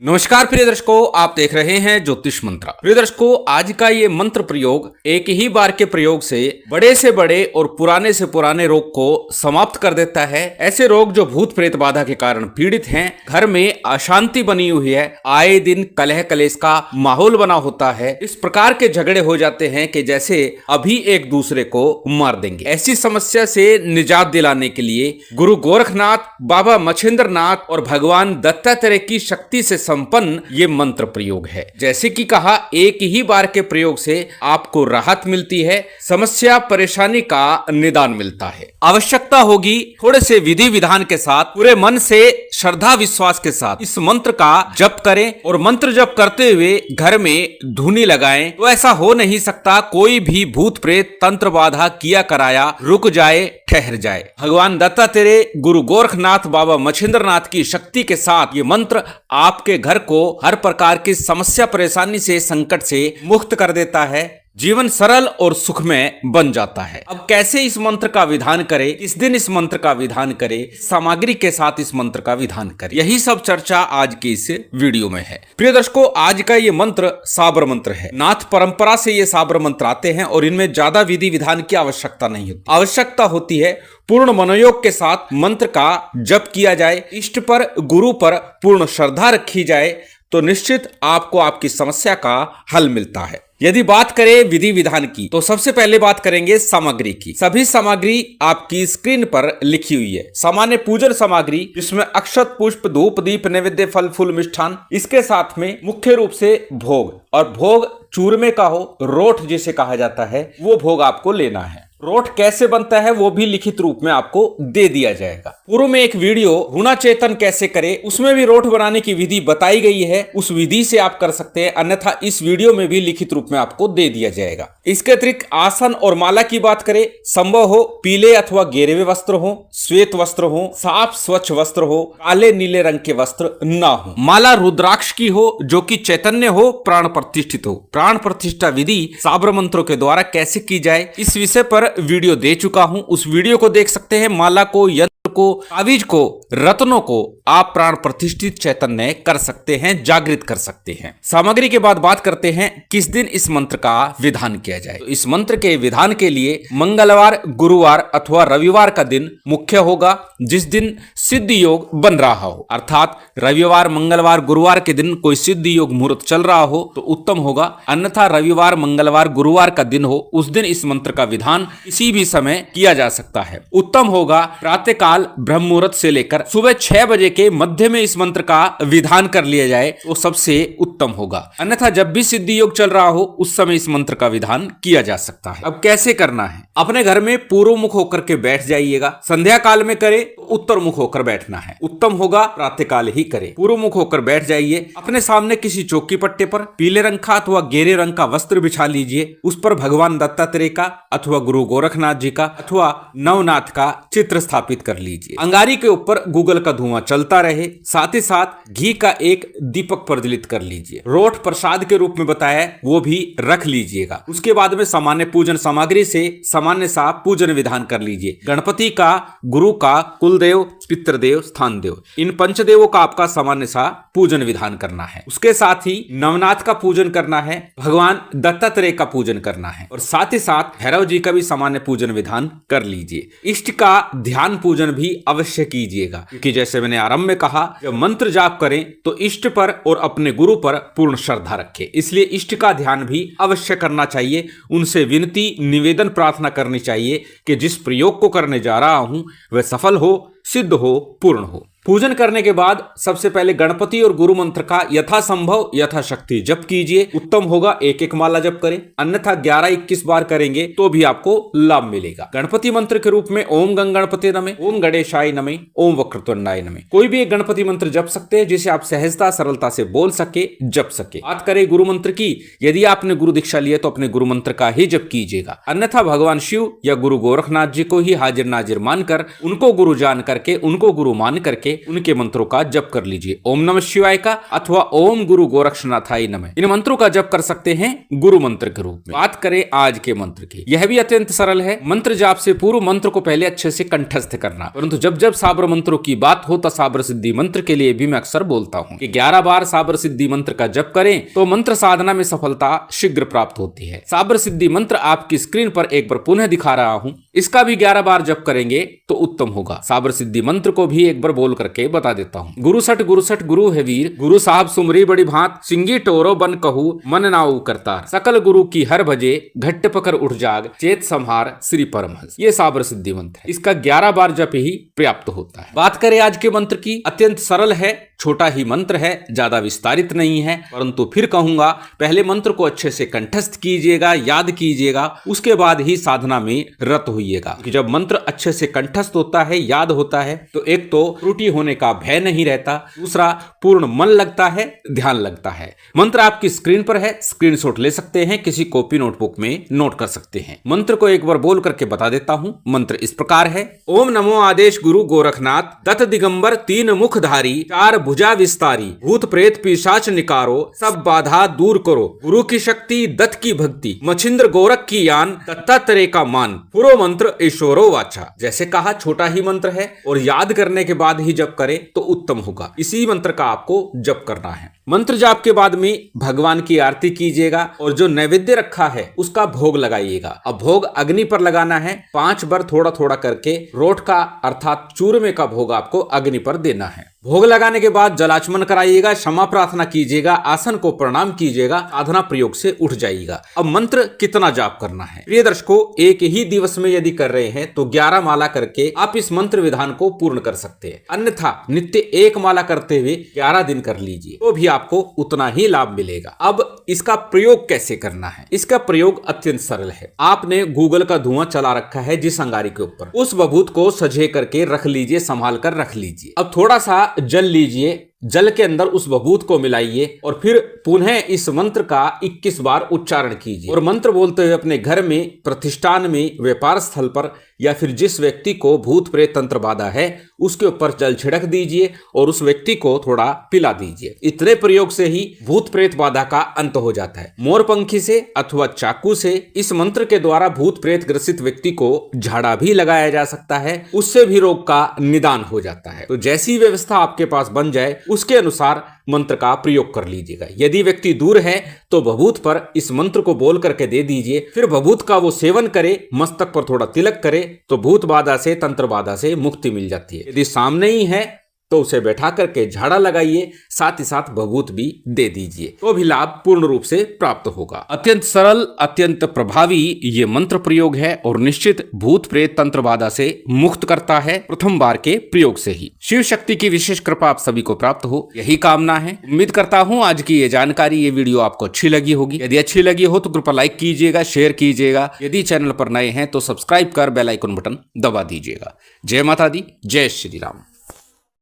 नमस्कार प्रिय दर्शकों, आप देख रहे हैं ज्योतिष मंत्र। प्रिय दर्शकों, आज का ये मंत्र प्रयोग एक ही बार के प्रयोग से बड़े और पुराने से पुराने रोग को समाप्त कर देता है। ऐसे रोग जो भूत प्रेत बाधा के कारण पीड़ित हैं, घर में अशांति बनी हुई है, आए दिन कलह कलेश का माहौल बना होता है, इस प्रकार के झगड़े हो जाते हैं कि जैसे अभी एक दूसरे को मार देंगे। ऐसी समस्या से निजात दिलाने के लिए गुरु गोरखनाथ, बाबा मच्छिंद्र नाथ और भगवान दत्तात्रेय की शक्ति से संपन्न ये मंत्र प्रयोग है। जैसे कि कहा, एक ही बार के प्रयोग से आपको राहत मिलती है, समस्या परेशानी का निदान मिलता है। आवश्यकता होगी थोड़े से विधि विधान के साथ, पूरे मन से श्रद्धा विश्वास के साथ इस मंत्र का जप करें और मंत्र जप करते हुए घर में धूनी लगाएं। तो ऐसा हो नहीं सकता कोई भी भूत प्रेत तंत्र बाधा किया कराया रुक जाए, ठहर जाए। भगवान दत्तात्रेय, गुरु गोरखनाथ, बाबा मच्छिंद्र नाथ की शक्ति के साथ ये मंत्र आपके घर को हर प्रकार की समस्या परेशानी से, संकट से मुक्त कर देता है। जीवन सरल और सुखमय बन जाता है। अब कैसे इस मंत्र का विधान करें, किस दिन इस मंत्र का विधान करें, सामग्री के साथ इस मंत्र का विधान करें, यही सब चर्चा आज के इस वीडियो में है। प्रिय दर्शकों, आज का ये मंत्र साबर मंत्र है। नाथ परंपरा से ये साबर मंत्र आते हैं और इनमें ज्यादा विधि विधान की आवश्यकता नहीं होती। आवश्यकता होती है पूर्ण मनोयोग के साथ मंत्र का जप किया जाए, इष्ट पर, गुरु पर पूर्ण श्रद्धा रखी जाए तो निश्चित आपको आपकी समस्या का हल मिलता है। यदि बात करें विधि विधान की, तो सबसे पहले बात करेंगे सामग्री की। सभी सामग्री आपकी स्क्रीन पर लिखी हुई है। सामान्य पूजन सामग्री, जिसमें अक्षत, पुष्प, धूप, दीप, नैवेद्य, फल फूल, मिष्ठान, इसके साथ में मुख्य रूप से भोग, और भोग चूरमे का हो, रोट जिसे कहा जाता है, वो भोग आपको लेना है। रोट कैसे बनता है वो भी लिखित रूप में आपको दे दिया जाएगा। पूर्व में एक वीडियो हुना चेतन कैसे करें, उसमें भी रोट बनाने की विधि बताई गई है, उस विधि से आप कर सकते हैं, अन्यथा इस वीडियो में भी लिखित रूप में आपको दे दिया जाएगा। इसके अतिरिक्त आसन और माला की बात करें, संभव हो पीले अथवा गेरे हुए वस्त्र हो, श्वेत वस्त्र हो, साफ स्वच्छ वस्त्र हो, काले नीले रंग के वस्त्र ना हो। माला रुद्राक्ष की हो जो कि चैतन्य हो, प्राण प्रतिष्ठित हो। प्राण प्रतिष्ठा विधि साबर मंत्रों के द्वारा कैसे की जाए, इस विषय पर वीडियो दे चुका हूं, उस वीडियो को देख सकते हैं। माला को, यंत्र को, तावीज को, रत्नों को आप प्राण प्रतिष्ठित चैतन्य कर सकते हैं, जागृत कर सकते हैं। सामग्री के बाद बात करते हैं किस दिन इस मंत्र का विधान किया जाए। तो इस मंत्र के विधान के लिए मंगलवार, गुरुवार अथवा रविवार का दिन मुख्य होगा, जिस दिन सिद्ध योग बन रहा हो। अर्थात रविवार, मंगलवार, गुरुवार के दिन कोई सिद्ध योग मुहूर्त चल रहा हो तो उत्तम होगा, अन्यथा रविवार, मंगलवार, गुरुवार का दिन हो, उस दिन इस मंत्र का विधान किसी भी समय किया जा सकता है। उत्तम होगा प्रातः काल ब्रह्म मुहूर्त से लेकर सुबह 6 बजे के मध्य में इस मंत्र का विधान कर लिया जाए तो सबसे उत्तम होगा, अन्यथा जब भी सिद्धि योग चल रहा हो उस समय इस मंत्र का विधान किया जा सकता है। अब कैसे करना है, अपने घर में पूर्व मुख होकर के बैठ जाइएगा। संध्या काल में करे तो उत्तर मुख होकर बैठना है, उत्तम होगा प्रातः काल ही करे। पूर्व मुख होकर बैठ जाइए, अपने सामने किसी चौकी पट्टे पर पीले रंग का अथवा गेरे रंग का वस्त्र बिछा लीजिए, उस पर भगवान दत्तात्रेय का अथवा गुरु गोरखनाथ जी का अथवा नवनाथ का चित्र स्थापित कर लीजिए। अंगारी के ऊपर गूगल का धुआं चलता रहे, साथ ही साथ घी का एक दीपक प्रज्वलित कर लीजिए। रोट प्रसाद के रूप में बताया वो भी रख लीजिएगा। उसके बाद में सामान्य पूजन सामग्री से सामान्य सा पूजन विधान कर लीजिए। गणपति का, गुरु का, कुलदेव, पितृदेव, स्थान देव, इन पंचदेवों का आपका सामान्य सा पूजन विधान करना है। उसके साथ ही नवनाथ का पूजन करना है, भगवान दत्तात्रेय का पूजन करना है, और साथ ही साथ भैरव जी का भी सामान्य पूजन विधान कर लीजिए। इष्ट का ध्यान पूजन भी अवश्य कीजिएगा, क्योंकि जैसे मैंने आरंभ में कहा, जब मंत्र जाप करें तो इष्ट पर और अपने गुरु पर पूर्ण श्रद्धा रखें, इसलिए इष्ट का ध्यान भी अवश्य करना चाहिए। उनसे विनती, निवेदन, प्रार्थना करनी चाहिए कि जिस प्रयोग को करने जा रहा हूं वह सफल हो, सिद्ध हो, पूर्ण हो। पूजन करने के बाद सबसे पहले गणपति और गुरु मंत्र का यथासंभव यथाशक्ति जप कीजिए। उत्तम होगा एक एक माला जप करें, अन्यथा 11-21 बार करेंगे तो भी आपको लाभ मिलेगा। गणपति मंत्र के रूप में ओम गंग गणपति नमः, ओम गणेशाय नमः, ओम वक्रतुंडाय नमः, कोई भी एक गणपति मंत्र जप सकते हैं जिसे आप सहजता सरलता से बोल सके, जप सके। बात करें गुरु मंत्र की, यदि आपने गुरु दीक्षा ली है तो अपने गुरु मंत्र का ही जप कीजिएगा, अन्यथा भगवान शिव या गुरु गोरखनाथ जी को ही हाजिर नाजिर मानकर, उनको गुरु जान करके, उनको गुरु मान करके करके उनके मंत्रों का जप कर लीजिए। ओम नमः शिवाय का अथवा ओम गुरु गोरक्षनाथाय नमः, इन मंत्रों का जप कर सकते हैं गुरु मंत्र के रूप में। बात करें आज के मंत्र की, यह भी अत्यंत सरल है। मंत्र जाप से पूर्व मंत्र को पहले अच्छे से कंठस्थ करना, परंतु जब जब साबर मंत्रों की बात हो तो साबर सिद्धि मंत्र के लिए भी मैं अक्सर बोलता हूँ कि 11 बार साबर सिद्धि मंत्र का जप करें तो मंत्र साधना में सफलता शीघ्र प्राप्त होती है। साबर सिद्धि मंत्र आपकी स्क्रीन पर एक बार पुनः दिखा रहा हूँ, इसका भी 11 बार जप करेंगे तो उत्तम होगा। साबर सिद्धि मंत्र को भी एक बार बोल करके बता देता हूँ। गुरु सठ गुरु है वीर, गुरु साहब सुमरी बड़ी भांत, सिंगी टोरो बन कहू मन नाऊ करतार, सकल गुरु की हर भजे घट्ट पकर उठ जाग, चेत संहार श्री परमहंस। ये साबर सिद्धि मंत्र है, इसका 11 बार जप ही पर्याप्त होता है। बात करें आज के मंत्र की, अत्यंत सरल है, छोटा ही मंत्र है, ज्यादा विस्तारित नहीं है, परंतु फिर कहूंगा पहले मंत्र को अच्छे से कंठस्थ कीजिएगा, याद कीजिएगा, उसके बाद ही साधना में रत होइएगा। जब मंत्र अच्छे से कंठस्थ होता है, याद होता है, तो एक तो त्रुटि होने का भय नहीं रहता, दूसरा पूर्ण मन लगता है, ध्यान लगता है। मंत्र आपकी स्क्रीन पर है, स्क्रीनशॉट ले सकते हैं, किसी कॉपी नोटबुक में नोट कर सकते हैं। मंत्र को एक बार बोल करके बता देता हूं। मंत्र इस प्रकार है, ओम नमो आदेश गुरु गोरखनाथ, दत्त दिगंबर तीन मुखधारी, चार भुजा विस्तारी, भूत प्रेत पिशाच निकारो, सब बाधा दूर करो, गुरु की शक्ति दत्त की भक्ति, मछिंद्र गोरख की यान, दत्तात्रेय का मान, पूरो मंत्र ईश्वरो वाचा। जैसे कहा छोटा ही मंत्र है और याद करने के बाद ही जप करें तो उत्तम होगा। इसी मंत्र का आपको जप करना है। मंत्र जाप के बाद में भगवान की आरती कीजिएगा और जो नैवेद्य रखा है उसका भोग लगाइएगा। अब भोग अग्नि पर लगाना है, 5 बार थोड़ा थोड़ा करके रोट का अर्थात चूरमे का भोग आपको अग्नि पर देना है। भोग लगाने के बाद जलाचमन कराइएगा, क्षमा प्रार्थना कीजिएगा, आसन को प्रणाम कीजिएगा, साधना प्रयोग से उठ जाइएगा। अब मंत्र कितना जाप करना है? प्रिय दर्शकों, एक ही दिवस में यदि कर रहे हैं तो 11 माला करके आप इस मंत्र विधान को पूर्ण कर सकते हैं। अन्यथा नित्य 1 माला करते हुए 11 दिन कर लीजिए तो भी आपको उतना ही लाभ मिलेगा। अब इसका प्रयोग कैसे करना है? इसका प्रयोग अत्यंत सरल है। आपने गूगल का धुआं चला रखा है जिस अंगारी के ऊपर, उस बभूत को सजे करके रख लीजिए, संभाल कर रख लीजिए। अब थोड़ा सा जल लीजिए, जल के अंदर उस बभूत को मिलाइए और फिर पुनः इस मंत्र का 21 बार उच्चारण कीजिए और मंत्र बोलते हुए अपने घर में, प्रतिष्ठान में, व्यापार स्थल पर या फिर जिस व्यक्ति को भूत प्रेत तंत्र बाधा है उसके ऊपर जल छिड़क दीजिए और उस व्यक्ति को थोड़ा पिला दीजिए। इतने प्रयोग से ही भूत प्रेत बाधा का अंत हो जाता है। मोरपंखी से अथवा चाकू से इस मंत्र के द्वारा भूत प्रेत ग्रसित व्यक्ति को झाड़ा भी लगाया जा सकता है, उससे भी रोग का निदान हो जाता है। तो जैसी व्यवस्था आपके पास बन जाए उसके अनुसार मंत्र का प्रयोग कर लीजिएगा। यदि व्यक्ति दूर है तो भभूत पर इस मंत्र को बोल करके दे दीजिए, फिर भभूत का वो सेवन करे, मस्तक पर थोड़ा तिलक करे तो भूत बाधा से, तंत्र बाधा से मुक्ति मिल जाती है। यदि सामने ही है तो उसे बैठा करके झाड़ा लगाइए, साथ ही साथ भभूत भी दे दीजिए, तो भी लाभ पूर्ण रूप से प्राप्त होगा। अत्यंत सरल, अत्यंत प्रभावी ये मंत्र प्रयोग है और निश्चित भूत प्रेत तंत्र बाधा से मुक्त करता है प्रथम बार के प्रयोग से ही। शिव शक्ति की विशेष कृपा आप सभी को प्राप्त हो, यही कामना है। उम्मीद करता हूँ आज की ये जानकारी, ये वीडियो आपको अच्छी लगी होगी। यदि अच्छी लगी हो तो कृपया लाइक कीजिएगा, शेयर कीजिएगा। यदि चैनल पर नए हैं तो सब्सक्राइब कर बेल आइकन बटन दबा दीजिएगा। जय माता दी, जय श्री राम।